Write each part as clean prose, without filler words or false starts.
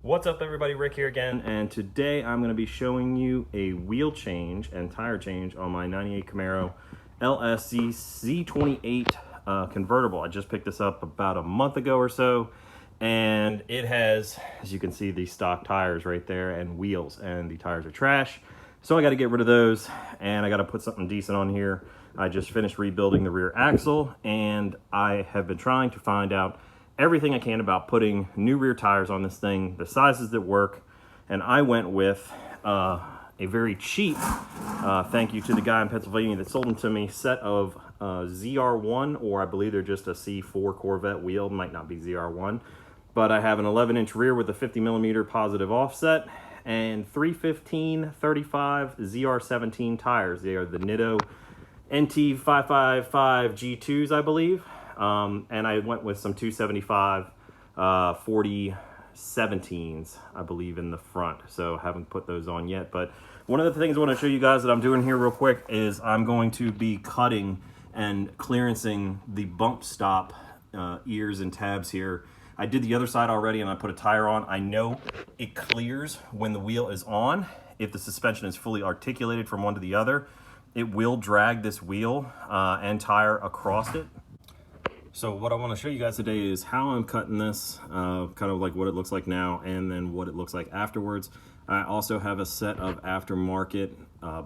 What's up everybody, Rick here again, and today I'm going to be showing you a wheel change and tire change on my 98 Camaro LSC Z28 convertible. I just picked this up about a month ago or so, and it has, as you can see, these stock tires right there and wheels, and the tires are trash. So I got to get rid of those, and I got to put something decent on here. I just finished rebuilding the rear axle, and I have been trying to find out everything I can about putting new rear tires on this thing, the sizes that work, and I went with a very cheap, thank you to the guy in Pennsylvania that sold them to me, set of ZR1, or I believe they're just a C4 Corvette wheel, might not be ZR1, but I have an 11-inch rear with a 50mm positive offset, and 315/35 ZR17 tires. They are the Nitto NT555 G2s, I believe. And I went with some 275 40 17s, I believe, in the front. So haven't put those on yet. But one of the things I want to show you guys that I'm doing here real quick is I'm going to be cutting and clearancing the bump stop ears and tabs here. I did the other side already and I put a tire on. I know it clears when the wheel is on. If the suspension is fully articulated from one to the other, it will drag this wheel and tire across it. So what I want to show you guys today is how I'm cutting this, kind of like what it looks like now and then what it looks like afterwards. I also have a set of aftermarket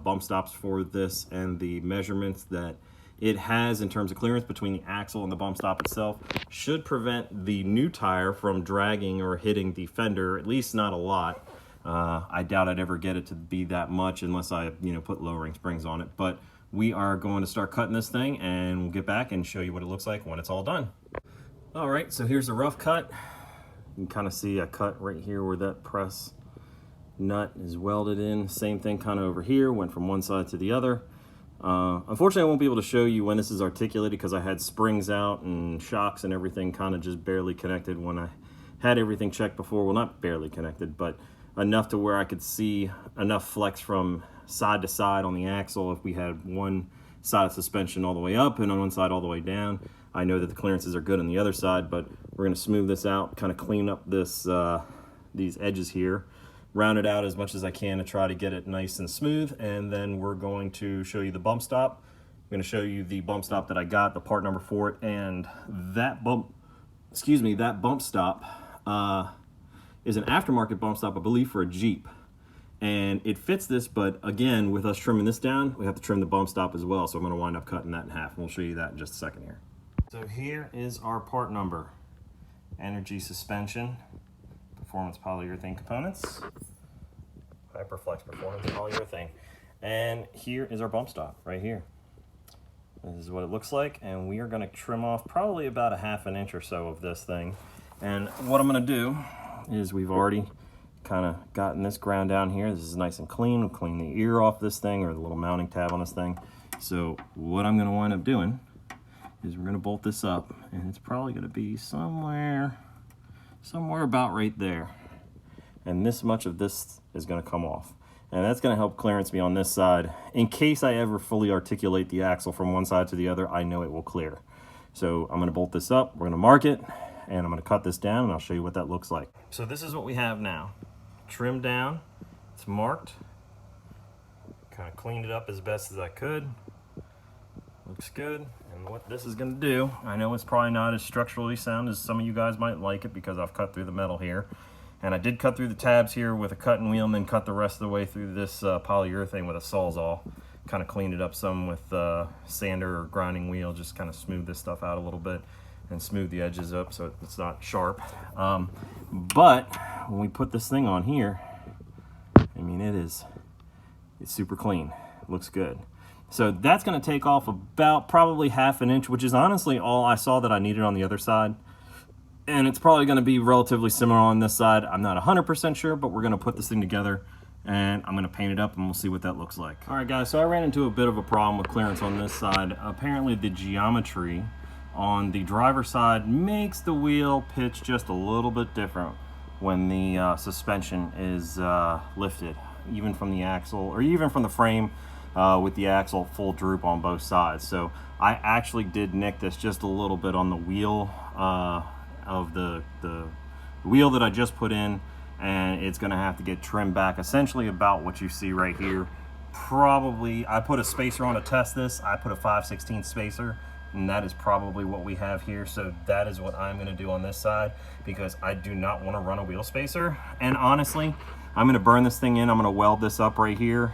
bump stops for this, and the measurements that it has in terms of clearance between the axle and the bump stop itself should prevent the new tire from dragging or hitting the fender, at least not a lot. I doubt I'd ever get it to be that much unless I, put lowering springs on it. But we are going to start cutting this thing, and we'll get back and show you what it looks like when it's all done. All right, so here's a rough cut. You can kind of see a cut right here where that press nut is welded in. Same thing kind of over here, went from one side to the other. Unfortunately, I won't be able to show you when this is articulated because I had springs out and shocks and everything kind of just barely connected when I had everything checked before. Well, not barely connected, but enough to where I could see enough flex from side to side on the axle. If we had one side of suspension all the way up and on one side all the way down, I know that the clearances are good on the other side, but we're going to smooth this out, kind of clean up this these edges here, round it out as much as I can to try to get it nice and smooth, and then we're going to show you the bump stop. I'm going to show you the bump stop that I got, the part number for it, and that bump stop is an aftermarket bump stop, I believe, for a Jeep. And it fits this, but again, with us trimming this down, we have to trim the bump stop as well. So I'm going to wind up cutting that in half, and we'll show you that in just a second here. So here is our part number. Energy suspension, performance polyurethane components, Hyperflex performance polyurethane. And here is our bump stop right here. This is what it looks like, and we are going to trim off probably about a ½ inch or so of this thing. And what I'm going to do is, we've already kind of gotten this ground down here. This is nice and clean. We'll clean the ear off this thing, or the little mounting tab on this thing. So what I'm going to wind up doing is we're going to bolt this up, and it's probably going to be somewhere about right there. And this much of this is going to come off. And that's going to help clearance me on this side. In case I ever fully articulate the axle from one side to the other, I know it will clear. So I'm going to bolt this up, we're going to mark it, and I'm going to cut this down, and I'll show you what that looks like. So this is what we have now. Trimmed down, it's marked, kind of cleaned it up as best as I could. Looks good. And what this is going to do, I know it's probably not as structurally sound as some of you guys might like it because I've cut through the metal here. And I did cut through the tabs here with a cutting wheel, and then cut the rest of the way through this polyurethane with a Sawzall. Kind of cleaned it up some with sander or grinding wheel, just kind of smooth this stuff out a little bit and smooth the edges up so it's not sharp. But when we put this thing on here, I mean, it's super clean. It looks good. So that's going to take off about probably ½ inch, which is honestly all I saw that I needed on the other side. And it's probably going to be relatively similar on this side. I'm not 100% sure, but we're going to put this thing together and I'm going to paint it up, and we'll see what that looks like. All right, guys, so I ran into a bit of a problem with clearance on this side. Apparently the geometry on the driver's side makes the wheel pitch just a little bit different when the suspension is lifted, even from the axle or even from the frame, with the axle full droop on both sides. So I actually did nick this just a little bit on the wheel of the wheel that I just put in, and it's going to have to get trimmed back essentially about what you see right here. Probably, I put a spacer on to test this. I put a 5/16 spacer, and that is probably what we have here. So that is what I'm going to do on this side, because I do not want to run a wheel spacer. And honestly, I'm going to burn this thing in. I'm going to weld this up right here,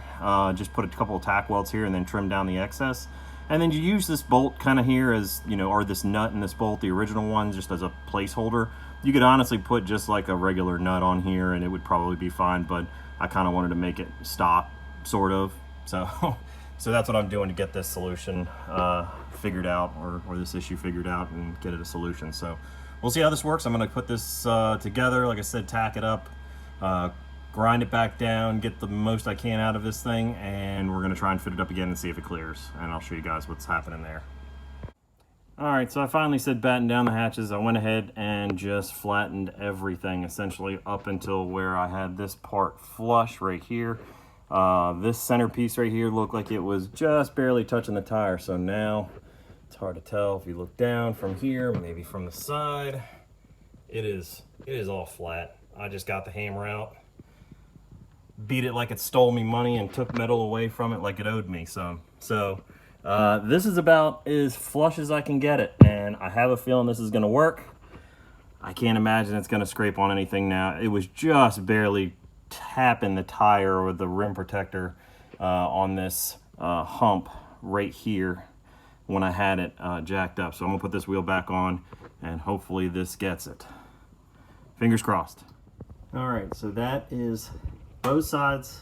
just put a couple of tack welds here and then trim down the excess. And then you use this bolt kind of here as, you know, or this nut and this bolt, the original one, just as a placeholder. You could honestly put just like a regular nut on here and it would probably be fine, but I kind of wanted to make it stop, sort of. So that's what I'm doing to get this solution figured out, or this issue figured out, and get it a solution. So we'll see how this works. I'm going to put this together, like I said, tack it up, grind it back down, get the most I can out of this thing, and we're going to try and fit it up again and see if it clears, and I'll show you guys what's happening there. Alright, so I finally said batten down the hatches. I went ahead and just flattened everything essentially up until where I had this part flush right here. This centerpiece right here looked like it was just barely touching the tire, so now it's hard to tell if you look down from here, maybe from the side. It is all flat. I just got the hammer out, beat it like it stole me money, and took metal away from it like it owed me some. So this is about as flush as I can get it, and I have a feeling this is going to work. I can't imagine it's going to scrape on anything now. It was just barely tapping the tire or the rim protector on this hump right here when I had it jacked up. So I'm going to put this wheel back on, and hopefully this gets it. Fingers crossed. Alright, so that is both sides,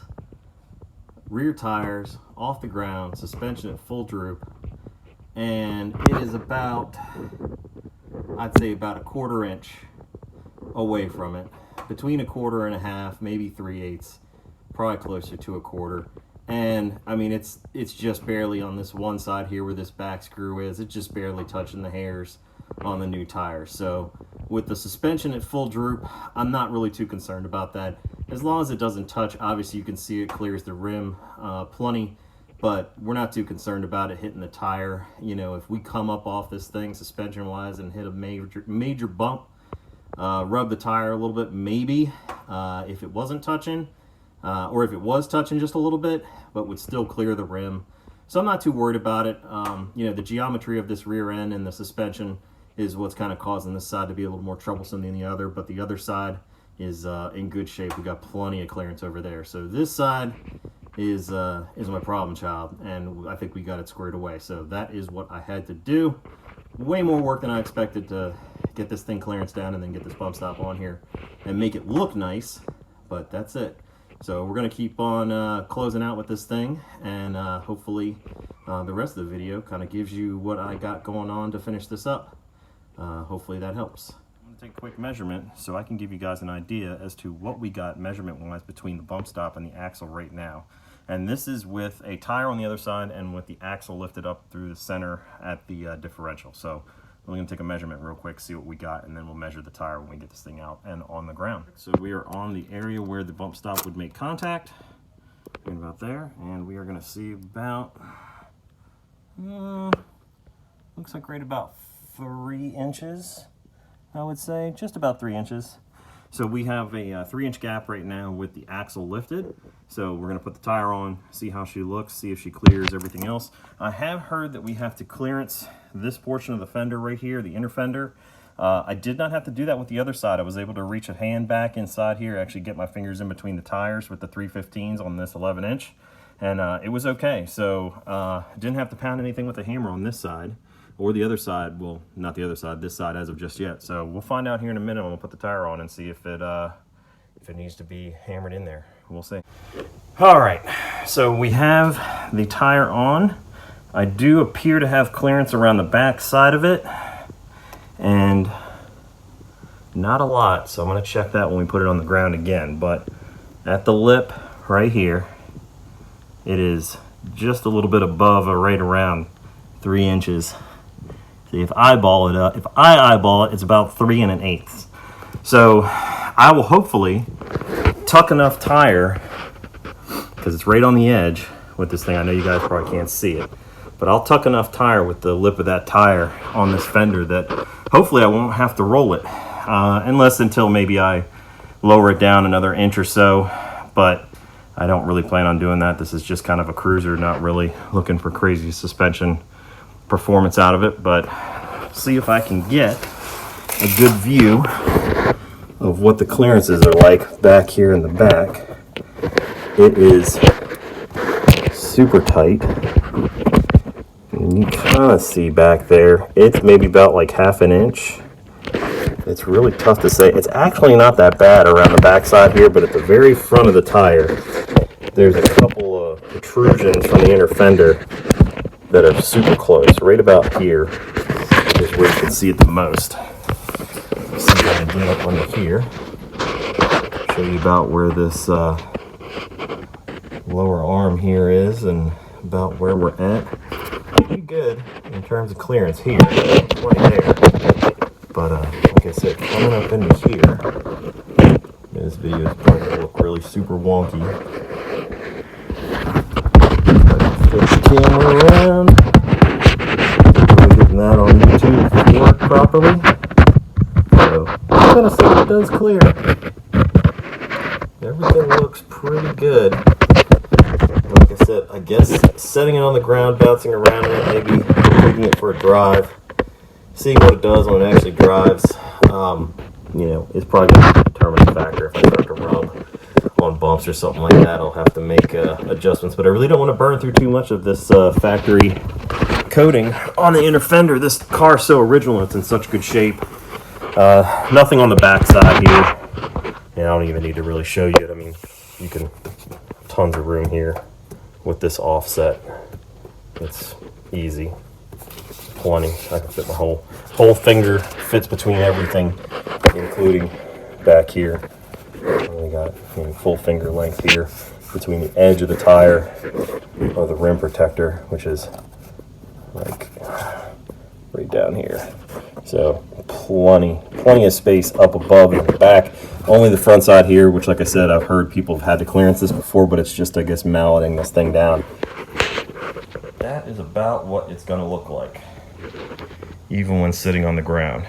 rear tires off the ground, suspension at full droop, and it is about, I'd say about a 1/4 inch away from it, between 1/4 and 1/2, maybe 3/8, probably closer to 1/4. And I mean, it's just barely on this one side here where this back screw is. It's just barely touching the hairs on the new tire. So with the suspension at full droop, I'm not really too concerned about that. As long as it doesn't touch, obviously you can see it clears the rim plenty, but we're not too concerned about it hitting the tire. You know, if we come up off this thing suspension wise and hit a major bump, rub the tire a little bit, maybe, if it wasn't touching, or if it was touching just a little bit, but would still clear the rim. So I'm not too worried about it. You know, the geometry of this rear end and the suspension is what's kind of causing this side to be a little more troublesome than the other, but the other side is in good shape. We got plenty of clearance over there. So this side is my problem child, and I think we got it squared away. So that is what I had to do. Way more work than I expected to get this thing clearance down and then get this bump stop on here and make it look nice, but that's it. So we're going to keep on closing out with this thing, and hopefully the rest of the video kind of gives you what I got going on to finish this up. Hopefully that helps. I'm going to take a quick measurement so I can give you guys an idea as to what we got measurement-wise between the bump stop and the axle right now. And this is with a tire on the other side and with the axle lifted up through the center at the differential. So we're going to take a measurement real quick, see what we got, and then we'll measure the tire when we get this thing out and on the ground. So we are on the area where the bump stop would make contact, right about there, and we are going to see about, looks like right about 3 inches, I would say, just about 3 inches. So we have a 3-inch gap right now with the axle lifted. So we're going to put the tire on, see how she looks, see if she clears everything else. I have heard that we have to clearance this portion of the fender right here, the inner fender. I did not have to do that with the other side. I was able to reach a hand back inside here, actually get my fingers in between the tires with the 315s on this 11-inch, and it was okay. So didn't have to pound anything with a hammer on this side or the other side. Well, not the other side, this side as of just yet. So we'll find out here in a minute. We'll put the tire on and see if it needs to be hammered in there. We'll see. All right, so we have the tire on. I do appear to have clearance around the back side of it, and not a lot, so I'm going to check that when we put it on the ground again. But at the lip right here, it is just a little bit above or right around 3 inches. See, if I eyeball it, it's about 3 1/8. So I will hopefully tuck enough tire, because it's right on the edge with this thing. I know you guys probably can't see it, but I'll tuck enough tire with the lip of that tire on this fender that hopefully I won't have to roll it, unless until maybe I lower it down another inch or so, but I don't really plan on doing that. This is just kind of a cruiser, not really looking for crazy suspension performance out of it, but see if I can get a good view of what the clearances are like back here in the back. It is super tight. And you kind of see back there, it's maybe about like half an inch. It's really tough to say. It's actually not that bad around the backside here, but at the very front of the tire, there's a couple of protrusions from the inner fender that are super close. Right about here is where you can see it the most. See if I can get up under here. Show you about where this lower arm here is and about where we're at. Pretty good in terms of clearance here. Plenty there. But like I said, coming up into here, this video is probably going to look really super wonky. Flip the camera around. Really getting that on YouTube to work properly. So I'm going to say it does clear. Everything looks pretty good. Like I said, I guess setting it on the ground, bouncing around in it, maybe taking it for a drive, seeing what it does when it actually drives, you know, is probably going to be a determining factor. If I start to rub on bumps or something like that, I'll have to make adjustments. But I really don't want to burn through too much of this factory coating on the inner fender. This car is so original, it's in such good shape. Nothing on the back side here. And I don't even need to really show you it. I mean, you can, tons of room here with this offset. It's easy. Plenty. I can fit my whole finger, fits between everything, including back here. We got full finger length here between the edge of the tire or the rim protector, which is like right down here. So plenty of space up above and back. Only the front side here, which like I said, I've heard people have had to clearance this before, but it's just, I guess, malleting this thing down. That is about what it's going to look like, even when sitting on the ground.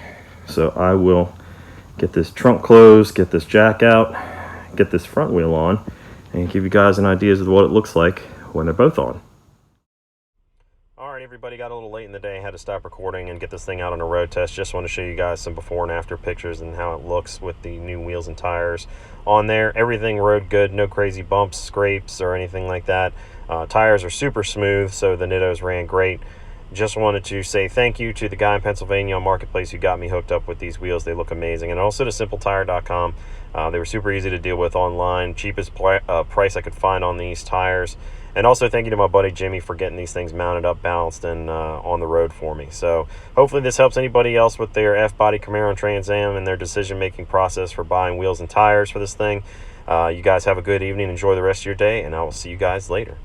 So I will get this trunk closed, get this jack out, get this front wheel on, and give you guys an idea of what it looks like when they're both on. Alright everybody, got a little late in the day, had to stop recording and get this thing out on a road test. Just want to show you guys some before and after pictures and how it looks with the new wheels and tires on there. Everything rode good, no crazy bumps, scrapes, or anything like that. Tires are super smooth, so the Nittos ran great. Just wanted to say thank you to the guy in Pennsylvania on Marketplace who got me hooked up with these wheels. They look amazing. And also to SimpleTire.com. They were super easy to deal with online. Cheapest price I could find on these tires. And also thank you to my buddy Jimmy for getting these things mounted up, balanced, and on the road for me. So hopefully this helps anybody else with their F-body Camaro and Trans Am and their decision-making process for buying wheels and tires for this thing. You guys have a good evening. Enjoy the rest of your day, and I will see you guys later.